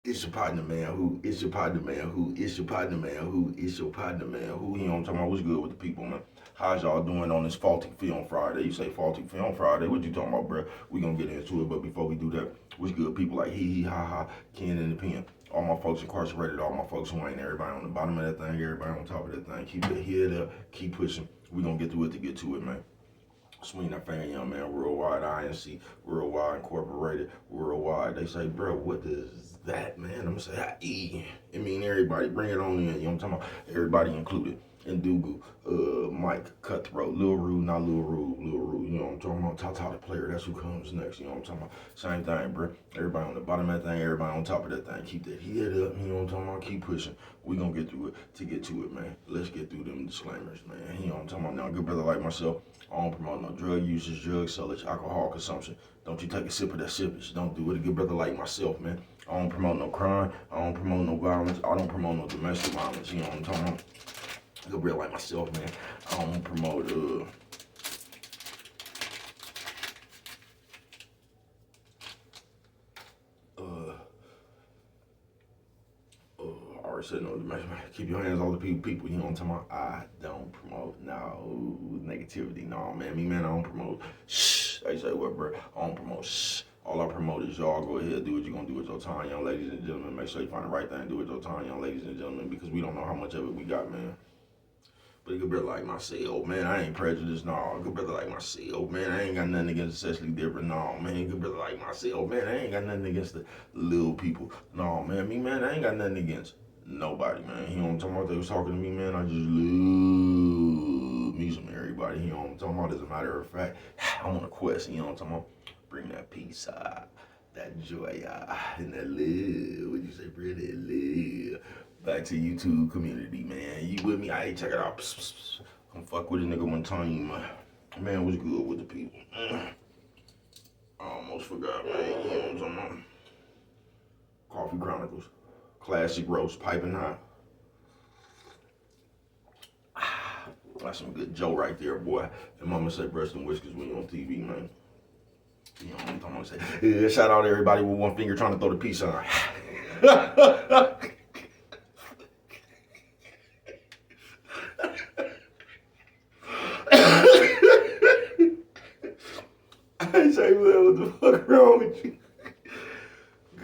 It's your partner, man. Who? It's your partner, man. Who? It's your partner, man. Who? It's your partner, man. Who? You know what I'm talking about? What's good with the people, man? How's y'all doing on this faulty film Friday? You say faulty film Friday? What you talking about, bro? We gonna get into it, but before we do that, what's good, people like hee hee ha ha, Ken in the pen. All my folks incarcerated, all my folks who ain't, everybody on the bottom of that thing, everybody on top of that thing. Keep your head up, keep pushing. We gonna get through it to get to it, man. Swing that finger, young man. Worldwide INC, Worldwide Incorporated, Worldwide. They say, bro, what is that, man? I'm gonna say, it mean everybody. Bring it on in. You know what I'm talking about? Everybody included. Ndugu, Mike, Cutthroat, Lil Rude, not Lil Rude, Lil Rude. You know what I'm talking about? Tata the player. That's who comes next. You know what I'm talking about? Same thing, bro. Everybody on the bottom of that thing. Everybody on top of that thing. Keep that head up. You know what I'm talking about? Keep pushing. We gonna get through it to get to it, man. Let's get through them disclaimers, man. You know what I'm talking about? Now, good brother like myself. I don't promote no drug usage, drug sellage, alcohol consumption. Don't you take a sip of that sippage. Don't do it. A good brother like myself, man. I don't promote no crime. I don't promote no violence. I don't promote no domestic violence. You know what I'm talking about? A good brother like myself, man. I don't promote I already said no domestic. Keep your hands off the people. You know what I'm talking about? I don't promote no negativity. No, man. Me, man, I don't promote shh. They say what, bro? I don't promote shh. All I promote is y'all go ahead, do what you're gonna do with your time, young ladies and gentlemen. Make sure you find the right thing to do with your time, young ladies and gentlemen, because we don't know how much of it we got, man. But a good brother like myself, man, I ain't prejudiced, no. A good brother like myself, man, I ain't got nothing against the sexually different, no, man. A good brother like myself, man, I ain't got nothing against the little people, no, man. Me, man, I ain't got nothing against nobody, man. You know what I'm talking about? They was talking to me, man. I just love me some everybody. You know what I'm talking about? As a matter of fact, I'm on a quest. You know what I'm talking about? Bring that peace, that joy, and that love. What you say, bro? That love. Back to YouTube community, man. You with me? I check it out. Come fuck with a nigga one time, man. Man, what's good with the people? I almost forgot, man. You know what I'm talking about? Coffee Chronicles. Classic roast, piping hot. That's some good Joe right there, boy. And mama said breast and whiskers when you on TV, man. You know what I'm talking about? Yeah, shout out to everybody with one finger trying to throw the peace sign. I say, man, what the fuck wrong with you?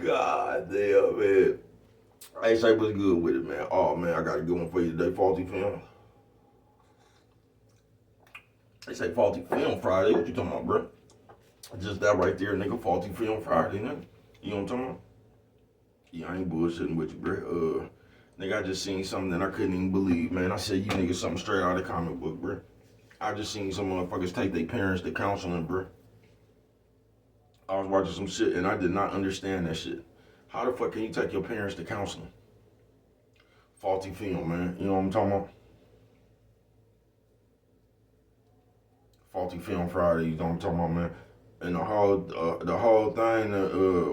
God damn, man. I say what's good with it, man. Oh, man, I got a good one for you today, Faulty Film. They say Faulty Film Friday. What you talking about, bro? Just that right there, nigga. Faulty Film Friday, nigga. You know what I'm talking about? Yeah, I ain't bullshitting with you, bro. Nigga, I just seen something that I couldn't even believe, man. I said, you niggas something straight out of the comic book, bro. I just seen some motherfuckers take their parents to counseling, bro. I was watching some shit and I did not understand that shit. How the fuck can you take your parents to counseling? Faulty film, man. You know what I'm talking about? Faulty Film Friday, you know what I'm talking about, man. And the whole thing,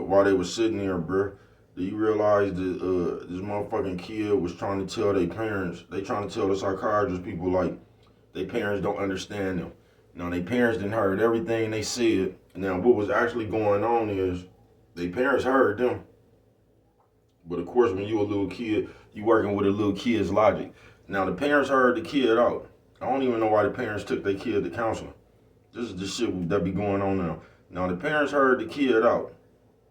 while they was sitting there, bro, do you realize that this motherfucking kid was trying to tell their parents, they trying to tell the psychiatrist people like, their parents don't understand them. Now, their parents didn't heard everything they said. Now, what was actually going on is, their parents heard them. But of course, when you a little kid, you working with a little kid's logic. Now, the parents heard the kid out. I don't even know why the parents took their kid to counseling. This is the shit that be going on now. Now, the parents heard the kid out.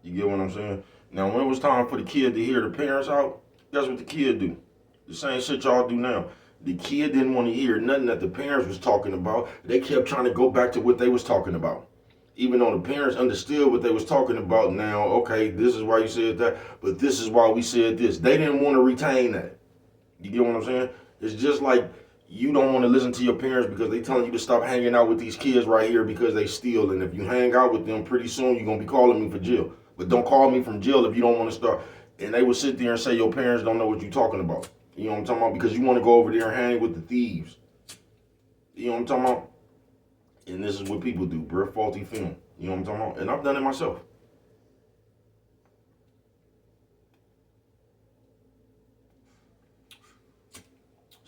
You get what I'm saying? Now, when it was time for the kid to hear the parents out, guess what the kid do? The same shit y'all do now. The kid didn't want to hear nothing that the parents was talking about. They kept trying to go back to what they was talking about. Even though the parents understood what they was talking about now, okay, this is why you said that, but this is why we said this. They didn't want to retain that. You get what I'm saying? It's just like you don't want to listen to your parents because they telling you to stop hanging out with these kids right here because they steal. And if you hang out with them, pretty soon you're going to be calling me for jail. But don't call me from jail if you don't want to start. And they would sit there and say your parents don't know what you're talking about. You know what I'm talking about? Because you want to go over there and hang with the thieves. You know what I'm talking about? And this is what people do, bro. Faulty film. You know what I'm talking about? And I've done it myself.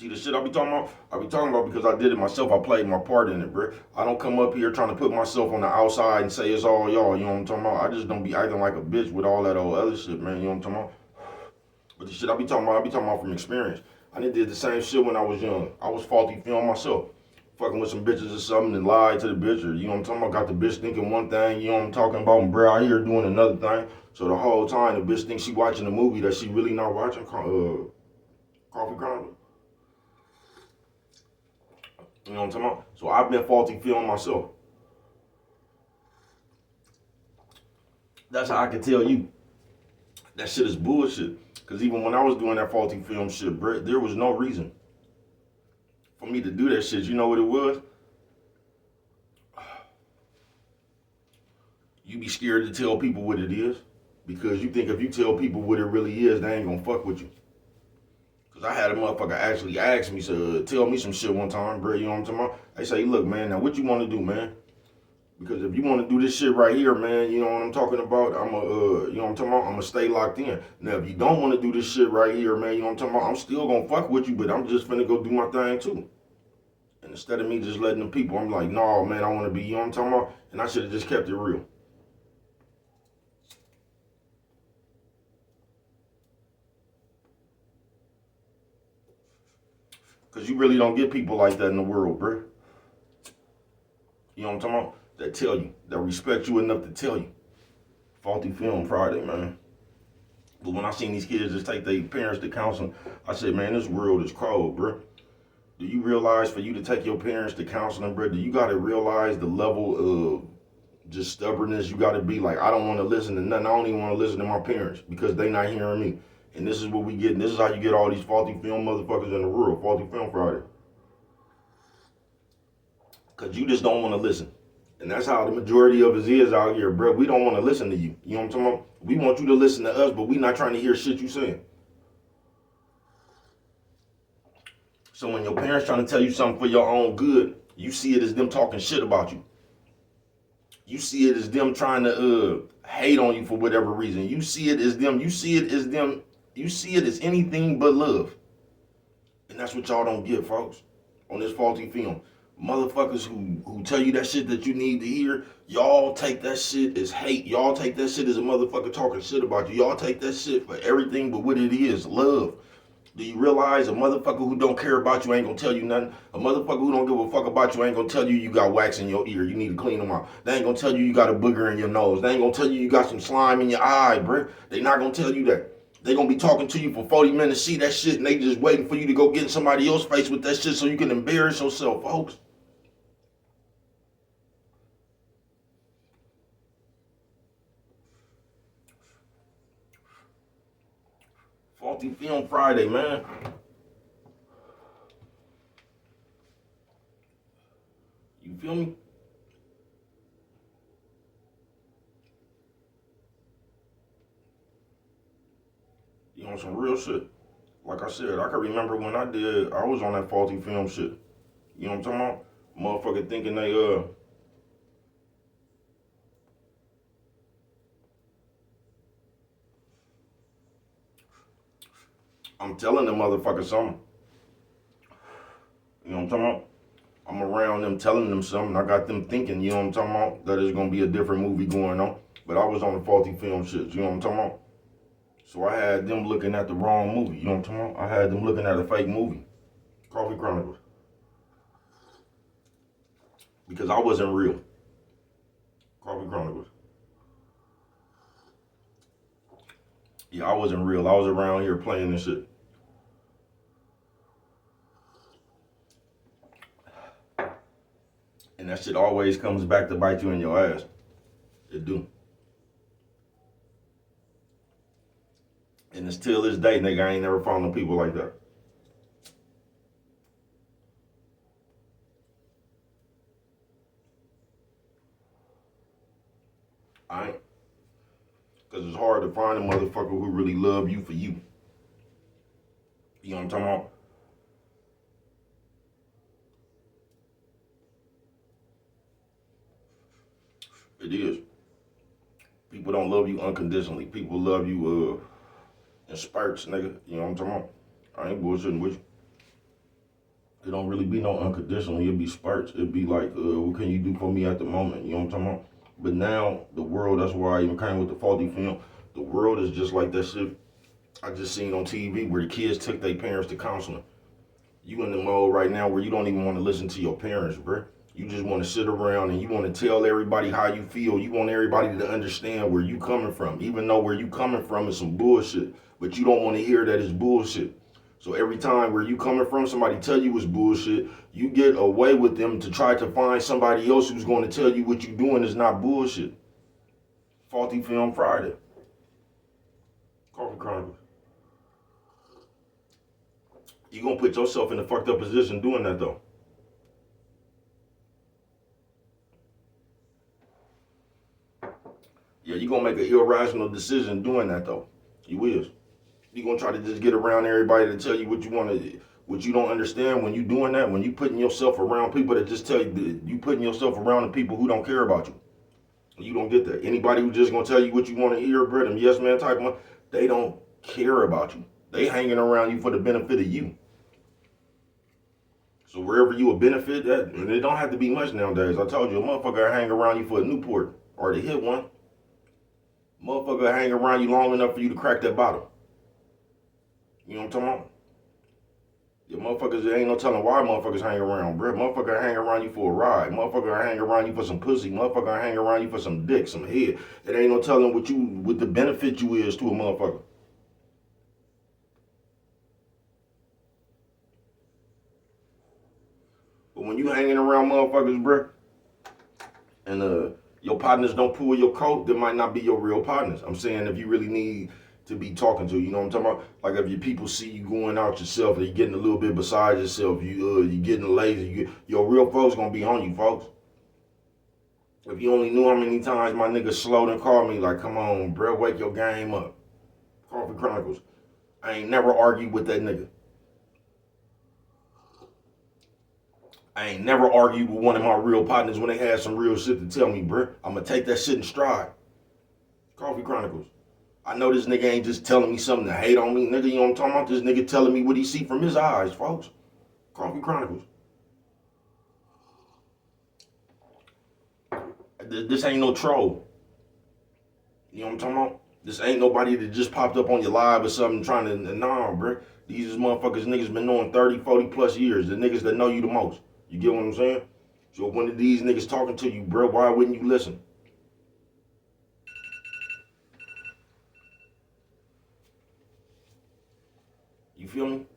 See the shit I be talking about because I did it myself. I played my part in it, bro. I don't come up here trying to put myself on the outside and say it's all y'all. You know what I'm talking about? I just don't be acting like a bitch with all that old other shit, man. You know what I'm talking about? But the shit I be talking about from experience. I did the same shit when I was young. I was faulty film myself. Fucking with some bitches or something and lied to the bitch, or you know what I'm talking about, got the bitch thinking one thing, you know what I'm talking about, and bro out here doing another thing. So the whole time the bitch thinks she watching a movie that she really not watching. Coffee Chronicle. You know what I'm talking about? So I've been faulty film myself. That's how I can tell you that shit is bullshit. Cause even when I was doing that faulty film shit, bro, there was no reason for me to do that shit. You know what it was? You be scared to tell people what it is because you think if you tell people what it really is, they ain't gonna fuck with you. Cause I had a motherfucker actually ask me, so tell me some shit one time, bro. You know what I'm talking about? They say, look, man, now what you want to do, man? Because if you want to do this shit right here, man, you know what I'm talking about. You know what I'm talking about. I'm gonna stay locked in. Now, if you don't want to do this shit right here, man, you know what I'm talking about. I'm still gonna fuck with you, but I'm just finna go do my thing too. And instead of me just letting them people, I'm like, no, man, I want to be. You know what I'm talking about. And I should have just kept it real. Cause you really don't get people like that in the world, bro. You know what I'm talking about? That tell you, that respect you enough to tell you. Faulty Film Friday, man. But when I seen these kids just take their parents to counseling, I said, man, this world is cold, bro. Do you realize for you to take your parents to counseling, bro, do you gotta realize the level of just stubbornness you gotta be? Like, I don't wanna listen to nothing. I don't even wanna listen to my parents because they not hearing me. And this is what we get. And this is how you get all these faulty film motherfuckers in the world. Faulty Film Friday. Because you just don't want to listen. And that's how the majority of us is out here, bro. We don't want to listen to you. You know what I'm talking about? We want you to listen to us, but we not trying to hear shit you saying. So when your parents trying to tell you something for your own good, you see it as them talking shit about you. You see it as them trying to hate on you for whatever reason. You see it as them. You see it as anything but love. And that's what y'all don't get, folks, on this faulty film. Motherfuckers who tell you that shit that you need to hear, y'all take that shit as hate. Y'all take that shit as a motherfucker talking shit about you. Y'all take that shit for everything but what it is, love. Do you realize a motherfucker who don't care about you ain't gonna tell you nothing? A motherfucker who don't give a fuck about you ain't gonna tell you you got wax in your ear. You need to clean them out. They ain't gonna tell you you got a booger in your nose. They ain't gonna tell you you got some slime in your eye, bruh. They not gonna tell you that. They gonna be talking to you for 40 minutes, see that shit, and they just waiting for you to go get in somebody else's face with that shit so you can embarrass yourself, folks. Faulty Film Friday, man. You feel me? You on some real shit. Like I said, I can remember when I was on that faulty film shit. You know what I'm talking about? Motherfucker thinking I'm telling the motherfucker something. You know what I'm talking about? I'm around them telling them something. I got them thinking, you know what I'm talking about? That is gonna be a different movie going on. But I was on the faulty film shit, you know what I'm talking about? So I had them looking at the wrong movie, you know what I'm talking about? I had them looking at a fake movie. Coffee Chronicles. Because I wasn't real. Coffee Chronicles. Yeah, I wasn't real. I was around here playing this shit. And that shit always comes back to bite you in your ass. It do. And it's till this day, nigga, I ain't never found no people like that. I ain't. Because it's hard to find a motherfucker who really love you for you. You know what I'm talking about? It is. People don't love you unconditionally. People love you in spurts, nigga. You know what I'm talking about? I ain't bullshitting with you. It don't really be no unconditionally. It be spurts. It be like, what can you do for me at the moment? You know what I'm talking about? But now, the world, that's why I even came with the faulty film. The world is just like that shit. I just seen on TV where the kids took their parents to counseling. You in the mode right now where you don't even want to listen to your parents, bruh. You just want to sit around and you want to tell everybody how you feel. You want everybody to understand where you coming from, even though where you coming from is some bullshit. But you don't want to hear that it's bullshit. So every time where you coming from, somebody tell you it's bullshit, you get away with them to try to find somebody else who's going to tell you what you doing is not bullshit. Faulty Film Friday. Coffee Chronicles. You're going to put yourself in a fucked up position doing that, though. Yeah, you're going to make an irrational decision doing that, though. You is. You're going to try to just get around everybody to tell you what you want to, what you don't understand when you doing that, when you putting yourself around people that just tell you, you putting yourself around the people who don't care about you. You don't get that. Anybody who just going to tell you what you want to hear, bro, them yes man type one, they don't care about you. They hanging around you for the benefit of you. So wherever you will benefit, that, and it don't have to be much nowadays. I told you, a motherfucker hang around you for a Newport or to hit one. Motherfucker hang around you long enough for you to crack that bottle. You know what I'm talking about? Yeah, motherfuckers, there ain't no telling why motherfuckers hang around, bro. Motherfucker hang around you for a ride. Motherfucker hang around you for some pussy. Motherfucker hang around you for some dick, some head. It ain't no telling what the benefit you is to a motherfucker. But when you hanging around motherfuckers, bro, and your partners don't pull your coat, they might not be your real partners. I'm saying if you really need to be talking to, you know what I'm talking about? Like if your people see you going out yourself and you're getting a little bit beside yourself, you getting lazy, your real folks gonna be on you, folks. If you only knew how many times my nigga slowed and called me like, come on, bro, wake your game up. Coffee Chronicles. I ain't never argued with that nigga. I ain't never argued with one of my real partners when they had some real shit to tell me, bro. I'm gonna take that shit in stride. Coffee Chronicles. I know this nigga ain't just telling me something to hate on me, nigga. You know what I'm talking about? This nigga telling me what he see from his eyes, folks. Coffee Chronicles. This ain't no troll. You know what I'm talking about? This ain't nobody that just popped up on your live or something trying to, nah, bro. These is motherfuckers niggas been knowing 30, 40 plus years. The niggas that know you the most. You get what I'm saying? So if one of these niggas talking to you, bro, why wouldn't you listen? You feel me?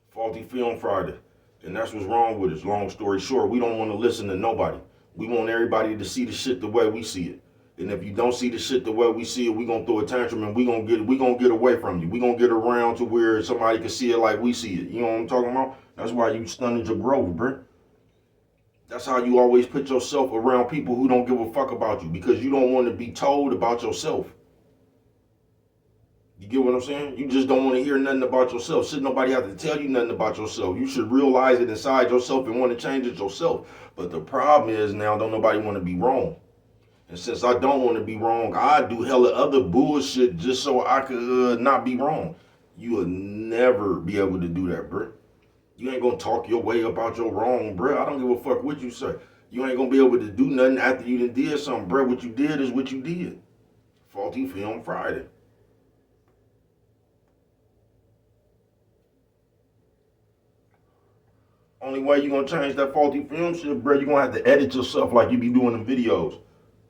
Faulty Film Friday. And that's what's wrong with us. Long story short, we don't want to listen to nobody. We want everybody to see the shit the way we see it. And if you don't see the shit the way we see it, we gonna throw a tantrum and we gonna get away from you. We gonna get around to where somebody can see it like we see it. You know what I'm talking about? That's why you stunted your growth, bro. That's how you always put yourself around people who don't give a fuck about you because you don't want to be told about yourself. You get what I'm saying? You just don't want to hear nothing about yourself. Should nobody have to tell you nothing about yourself. You should realize it inside yourself and want to change it yourself. But the problem is now don't nobody want to be wrong. And since I don't want to be wrong, I do hella other bullshit just so I could not be wrong. You will never be able to do that, bro. You ain't gonna talk your way about your wrong, bro. I don't give a fuck what you say. You ain't gonna be able to do nothing after you done did something, bro. What you did is what you did. Faulty Film Friday. Only way you gonna change that faulty film shit, bro, you gonna have to edit yourself like you be doing the videos.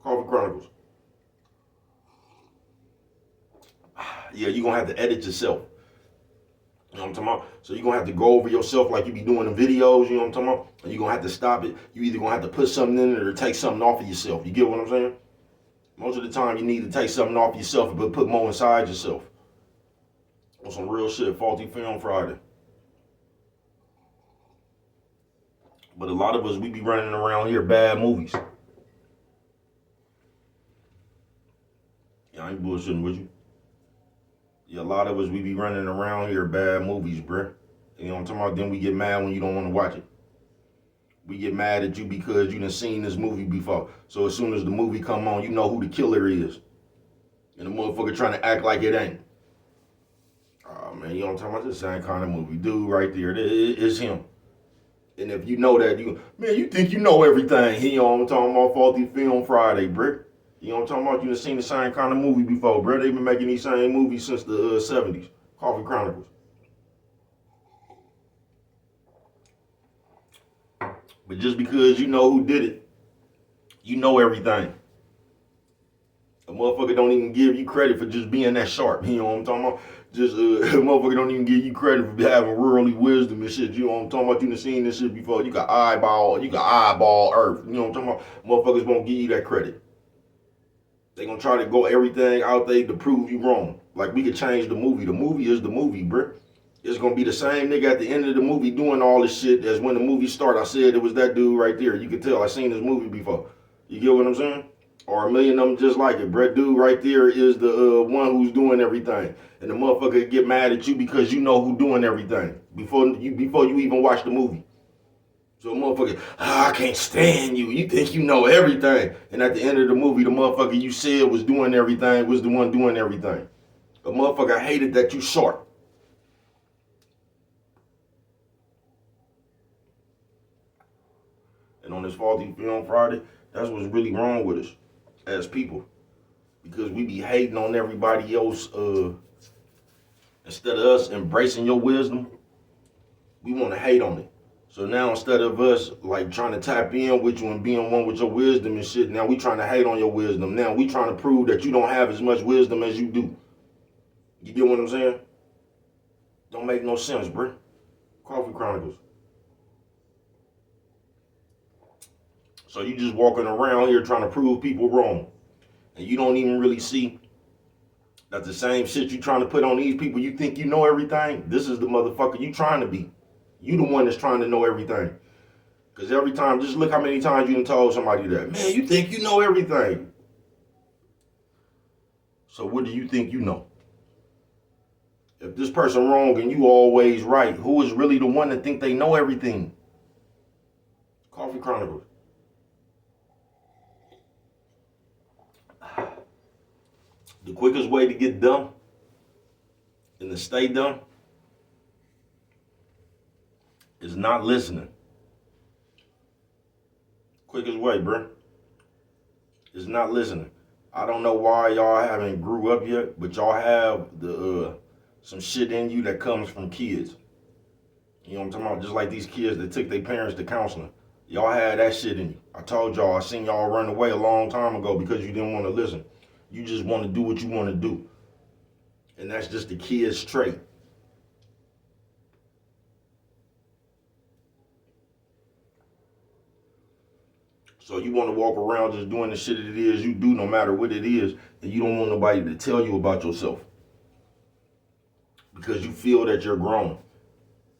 Coffee Chronicles. Yeah, you gonna have to edit yourself. You know what I'm talking about? So you're gonna have to go over yourself like you be doing the videos, you know what I'm talking about? And you're gonna have to stop it. You either gonna have to put something in it or take something off of yourself. You get what I'm saying? Most of the time you need to take something off yourself but put more inside yourself. On some real shit, Faulty Film Friday. But a lot of us, we be running around here bad movies. Yeah, I ain't bullshitting with you. Yeah, a lot of us, we be running around here bad movies, bruh. You know what I'm talking about? Then we get mad when you don't want to watch it. We get mad at you because you done seen this movie before. So as soon as the movie come on, you know who the killer is. And the motherfucker trying to act like it ain't. Oh, man, you know what I'm talking about? This same kind of movie. Dude right there, it's him. And if you know that, you think you know everything. You know what I'm talking about? Faulty Film Friday, bruh. You know what I'm talking about? You done seen the same kind of movie before, bro. They've been making these same movies since the 70s. Coffee Chronicles. But just because you know who did it, you know everything. A motherfucker don't even give you credit for just being that sharp. You know what I'm talking about? Just a motherfucker don't even give you credit for having worldly wisdom and shit. You know what I'm talking about? You done seen this shit before. You got eyeball Earth. You know what I'm talking about? Motherfuckers won't give you that credit. They gonna try to go everything out there to prove you wrong. Like we could change the movie. The movie is the movie, bruh. It's gonna be the same nigga at the end of the movie doing all this shit as when the movie started. I said it was that dude right there. You could tell I seen this movie before. You get what I'm saying? Or a million of them just like it. Brett dude right there is the one who's doing everything. And the motherfucker get mad at you because you know who doing everything before you even watch the movie. So motherfucker, I can't stand you. You think you know everything. And at the end of the movie, the motherfucker you said was doing everything was the one doing everything. A motherfucker hated that you short. And on this Faulty Film Friday, that's what's really wrong with us as people. Because we be hating on everybody else instead of us embracing your wisdom, we want to hate on it. So now instead of us like trying to tap in with you and being one with your wisdom and shit, now we trying to hate on your wisdom. Now we trying to prove that you don't have as much wisdom as you do. You get what I'm saying? Don't make no sense, bruh. Coffee Chronicles. So you just walking around here trying to prove people wrong. And you don't even really see that the same shit you trying to put on these people, you think you know everything. This is the motherfucker you trying to be. You the one that's trying to know everything. Because every time, just look how many times you done told somebody that. Man, you think you know everything. So what do you think you know? If this person wrong and you always right, who is really the one that think they know everything? Coffee Chronicles. The quickest way to get dumb and to stay dumb is not listening. Quickest way, bro, is not listening. I don't know why y'all haven't grew up yet, but y'all have the some shit in you that comes from kids. You know what I'm talking about? Just like these kids that took their parents to counseling. Y'all had that shit in you. I told y'all, I seen y'all run away a long time ago because you didn't want to listen. You just want to do what you want to do. And that's just the kid's trait. So you want to walk around just doing the shit it is you do no matter what it is, and you don't want nobody to tell you about yourself. Because you feel that you're grown.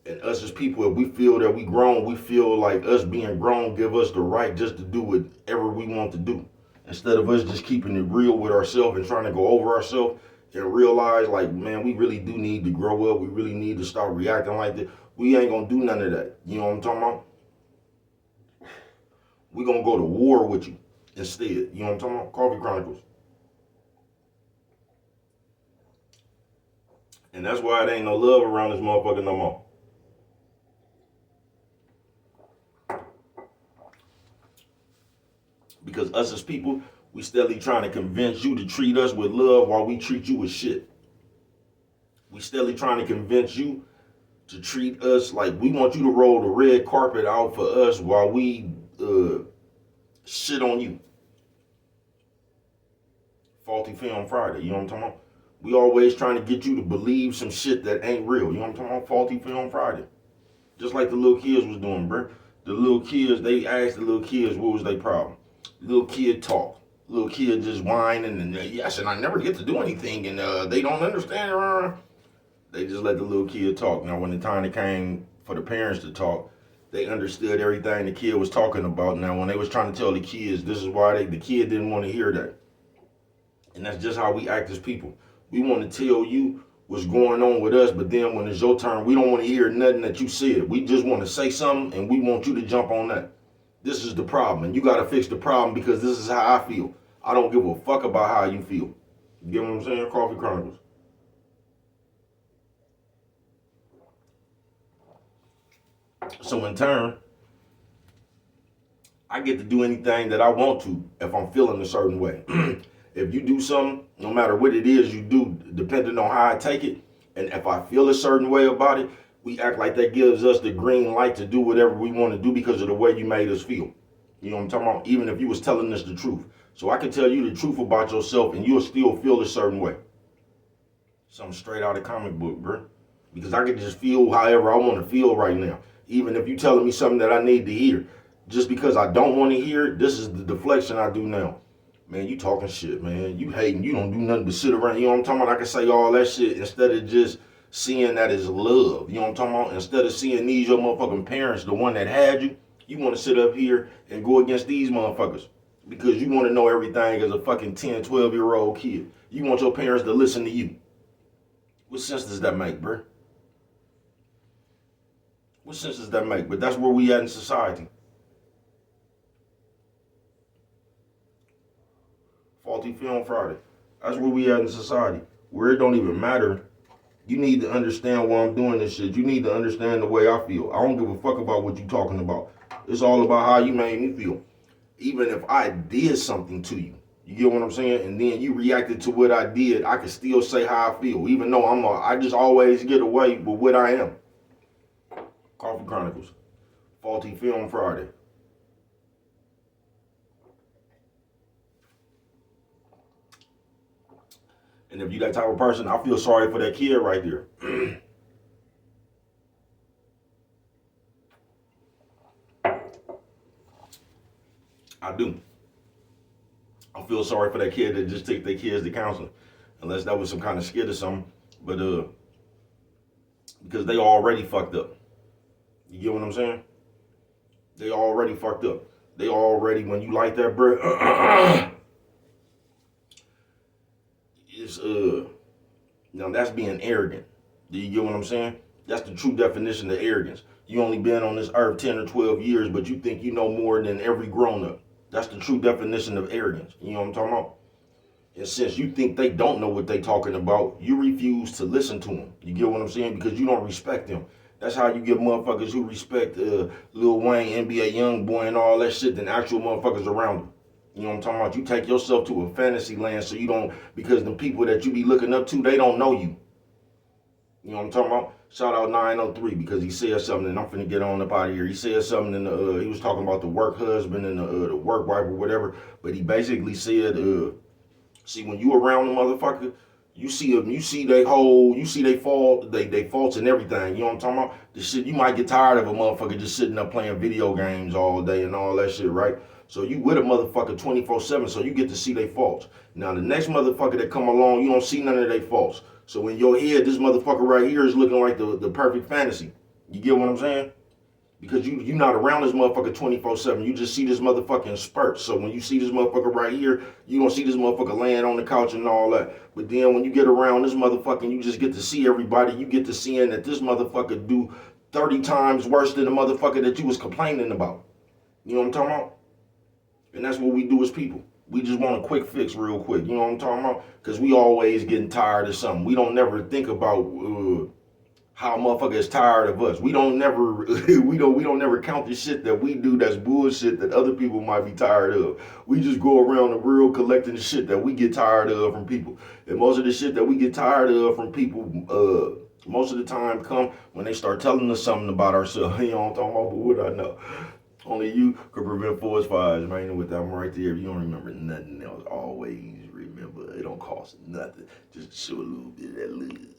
And us as people, if we feel that we grown, we feel like us being grown give us the right just to do whatever we want to do. Instead of us just keeping it real with ourselves and trying to go over ourselves and realize like, man, we really do need to grow up. We really need to start reacting like this. We ain't gonna do none of that. You know what I'm talking about? We gonna go to war with you instead. You know what I'm talking about? Coffee Chronicles. And that's why it ain't no love around this motherfucker no more. Because us as people, we steadily trying to convince you to treat us with love while we treat you with shit. We steadily trying to convince you to treat us like we want you to roll the red carpet out for us while we shit on you. Faulty Film Friday, you know what I'm talking about? We always trying to get you to believe some shit that ain't real. You know what I'm talking about? Faulty Film Friday. Just like the little kids was doing, bro. The little kids, they asked the little kids what was their problem. Little kid talk. Little kid just whining and yes, and I never get to do anything and they don't understand. They just let the little kid talk. Now when the time came for the parents to talk, they understood everything the kid was talking about. Now when they was trying to tell the kids, this is why the kid didn't want to hear that. And that's just how we act as people. We want to tell you what's going on with us, but then when it's your turn, we don't want to hear nothing that you said. We just want to say something and we want you to jump on that. This is the problem, and you got to fix the problem because this is how I feel. I don't give a fuck about how you feel. You get what I'm saying? Coffee Chronicles. So in turn, I get to do anything that I want to if I'm feeling a certain way. If you do something, no matter what it is you do, depending on how I take it, and if I feel a certain way about it, we act like that gives us the green light to do whatever we want to do because of the way you made us feel. You know what I'm talking about? Even if you was telling us the truth. So I can tell you the truth about yourself and you'll still feel a certain way. Something straight out of comic book, bro. Because I can just feel however I want to feel right now. Even if you telling me something that I need to hear. Just because I don't want to hear it, this is the deflection I do now. Man, you talking shit, man. You hating. You don't do nothing but sit around. You know what I'm talking about? I can say all that shit instead of just seeing that as love. You know what I'm talking about? Instead of seeing these your motherfucking parents, the one that had you, you want to sit up here and go against these motherfuckers. Because you want to know everything as a fucking 10, 12-year-old kid. You want your parents to listen to you. What sense does that make, bro? What sense does that make? But that's where we at in society. Faulty Film Friday. That's where we at in society. Where it don't even matter. You need to understand why I'm doing this shit. You need to understand the way I feel. I don't give a fuck about what you talking about. It's all about how you made me feel. Even if I did something to you. You get what I'm saying? And then you reacted to what I did, I can still say how I feel. Even though I just always get away with what I am. Coffee Chronicles. Faulty Film Friday. And if you that type of person, I feel sorry for that kid right there. I do. I feel sorry for that kid that just took their kids to counseling. Unless that was some kind of skit or something. But because they already fucked up. You get what I'm saying? They already fucked up. They already, when you like that, bro, it's now that's being arrogant. Do you get what I'm saying? That's the true definition of arrogance. You only been on this earth 10 or 12 years, but you think you know more than every grown up. That's the true definition of arrogance. You know what I'm talking about? And since you think they don't know what they talking about, you refuse to listen to them. You get what I'm saying? Because you don't respect them. That's how you get motherfuckers who respect Lil Wayne, NBA Youngboy, and all that shit than actual motherfuckers around them. You know what I'm talking about? You take yourself to a fantasy land so you don't, because the people that you be looking up to, they don't know you. You know what I'm talking about? Shout out 903 because he said something, and I'm finna get on up out of here. He said something, and he was talking about the work husband and the work wife or whatever, but he basically said, see, when you around the motherfucker, you see them, you see they fault, they faults and everything. You know what I'm talking about? The shit, you might get tired of a motherfucker just sitting up playing video games all day and all that shit, right? So you with a motherfucker 24/7, so you get to see their faults. Now the next motherfucker that come along, you don't see none of their faults. So in your head, this motherfucker right here is looking like the perfect fantasy. You get what I'm saying? Because you not around this motherfucker 24/7. You just see this motherfucker in spurts. So when you see this motherfucker right here, you don't see this motherfucker laying on the couch and all that. But then when you get around this motherfucker, you just get to see everybody. You get to seeing that this motherfucker do 30 times worse than the motherfucker that you was complaining about. You know what I'm talking about? And that's what we do as people. We just want a quick fix real quick. You know what I'm talking about? Because we always getting tired of something. We don't never think about how a motherfucker is tired of us. We don't never we don't never count the shit that we do that's bullshit that other people might be tired of. We just go around the world collecting the shit that we get tired of from people. And most of the shit that we get tired of from people, most of the time come when they start telling us something about ourselves. You know what I'm talking about? But what I know. Only you could prevent forest fires, man. With that one right there, if you don't remember nothing else, always remember it don't cost nothing. Just show a little bit of that love.